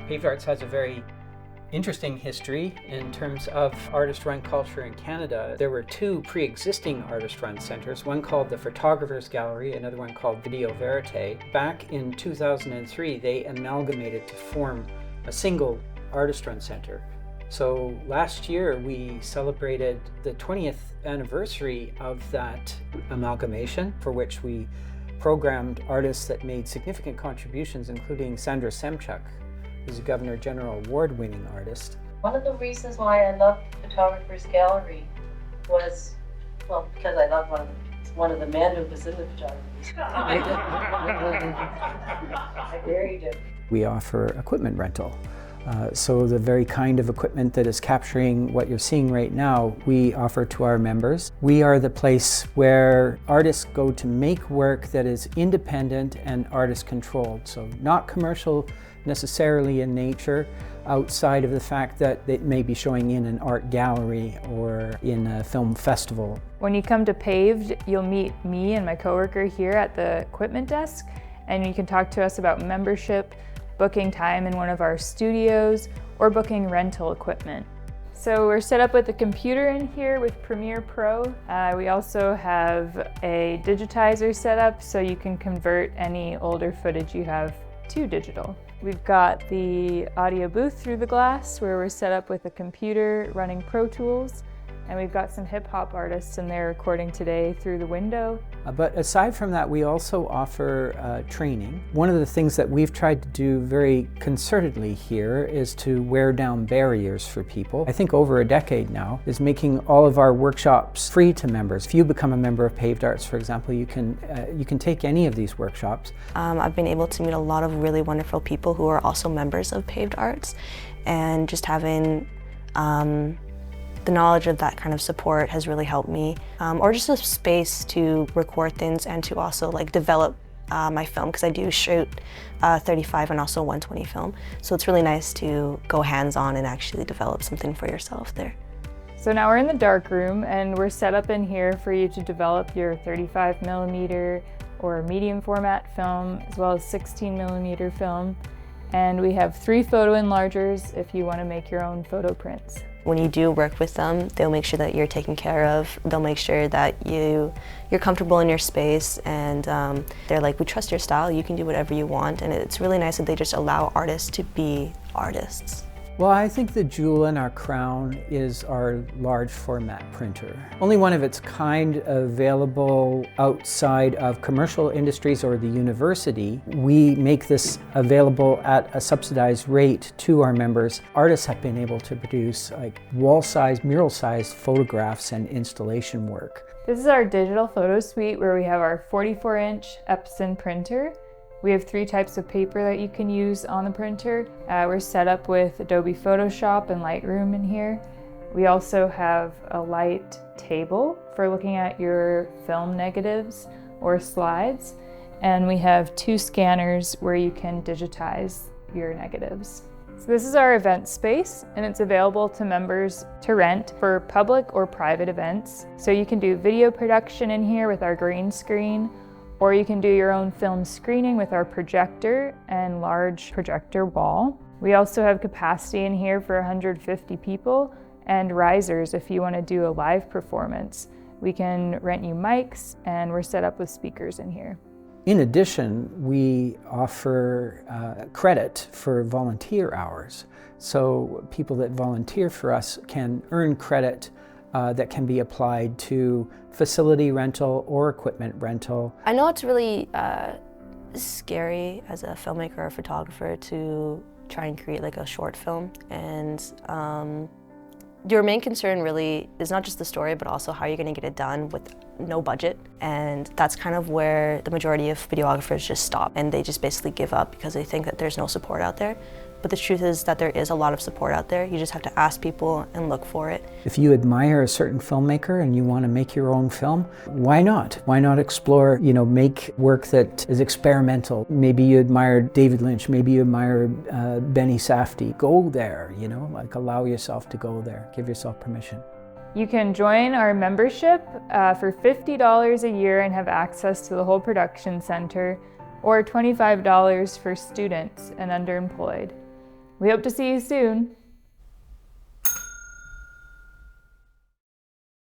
PAVED Arts has a very interesting history in terms of artist-run culture in Canada. There were two pre-existing artist-run centres, one called the Photographer's Gallery, another one called Video Verite. Back in 2003, they amalgamated to form a single artist-run centre. So last year we celebrated the 20th anniversary of that amalgamation, for which we programmed artists that made significant contributions, including Sandra Semchuk, who's a Governor General Award-winning artist. One of the reasons why I loved Photographer's Gallery was, well, because I loved one of the men who was in the Photographer's Gallery. I very do. We offer equipment rental. So the very kind of equipment that is capturing what you're seeing right now, we offer to our members. We are the place where artists go to make work that is independent and artist-controlled. So not commercial necessarily in nature, outside of the fact that it may be showing in an art gallery or in a film festival. When you come to PAVED, you'll meet me and my coworker here at the equipment desk, and you can talk to us about membership, booking time in one of our studios, or booking rental equipment. So we're set up with a computer in here with Premiere Pro. We also have a digitizer set up so you can convert any older footage you have to digital. We've got the audio booth through the glass where we're set up with a computer running Pro Tools, and we've got some hip-hop artists in there recording today through the window. But aside from that, we also offer training. One of the things that we've tried to do very concertedly here is to wear down barriers for people. I think over a decade now is making all of our workshops free to members. If you become a member of PAVED Arts, for example, you can take any of these workshops. I've been able to meet a lot of really wonderful people who are also members of PAVED Arts, and just having the knowledge of that kind of support has really helped me, or just a space to record things and to also develop my film, because I do shoot 35 and also 120 film. So it's really nice to go hands-on and actually develop something for yourself there. So now we're in the dark room, and we're set up in here for you to develop your 35mm or medium format film, as well as 16mm film. And we have 3 photo enlargers if you want to make your own photo prints. When you do work with them, they'll make sure that you're taken care of. They'll make sure that you're comfortable in your space, and they're like, we trust your style, you can do whatever you want. And it's really nice that they just allow artists to be artists. Well, I think the jewel in our crown is our large format printer. Only one of its kind available outside of commercial industries or the university. We make this available at a subsidized rate to our members. Artists have been able to produce wall-sized, mural-sized photographs and installation work. This is our digital photo suite where we have our 44-inch Epson printer. We have 3 types of paper that you can use on the printer. We're set up with Adobe Photoshop and Lightroom in here. We also have a light table for looking at your film negatives or slides. And we have 2 scanners where you can digitize your negatives. So this is our event space, and it's available to members to rent for public or private events. So you can do video production in here with our green screen, or you can do your own film screening with our projector and large projector wall. We also have capacity in here for 150 people, and risers if you want to do a live performance. We can rent you mics, and we're set up with speakers in here. In addition, we offer credit for volunteer hours. So people that volunteer for us can earn credit that can be applied to facility rental or equipment rental. I know it's really scary as a filmmaker or photographer to try and create a short film, and your main concern really is not just the story, but also how you're going to get it done with no budget. And that's kind of where the majority of videographers just stop, and they just basically give up because they think that there's no support out there. But the truth is that there is a lot of support out there. You just have to ask people and look for it. If you admire a certain filmmaker and you want to make your own film, why not? Why not explore, make work that is experimental? Maybe you admire David Lynch, maybe you admire Benny Safdie. Go there, allow yourself to go there. Give yourself permission. You can join our membership for $50 a year and have access to the whole production center, or $25 for students and underemployed. We hope to see you soon.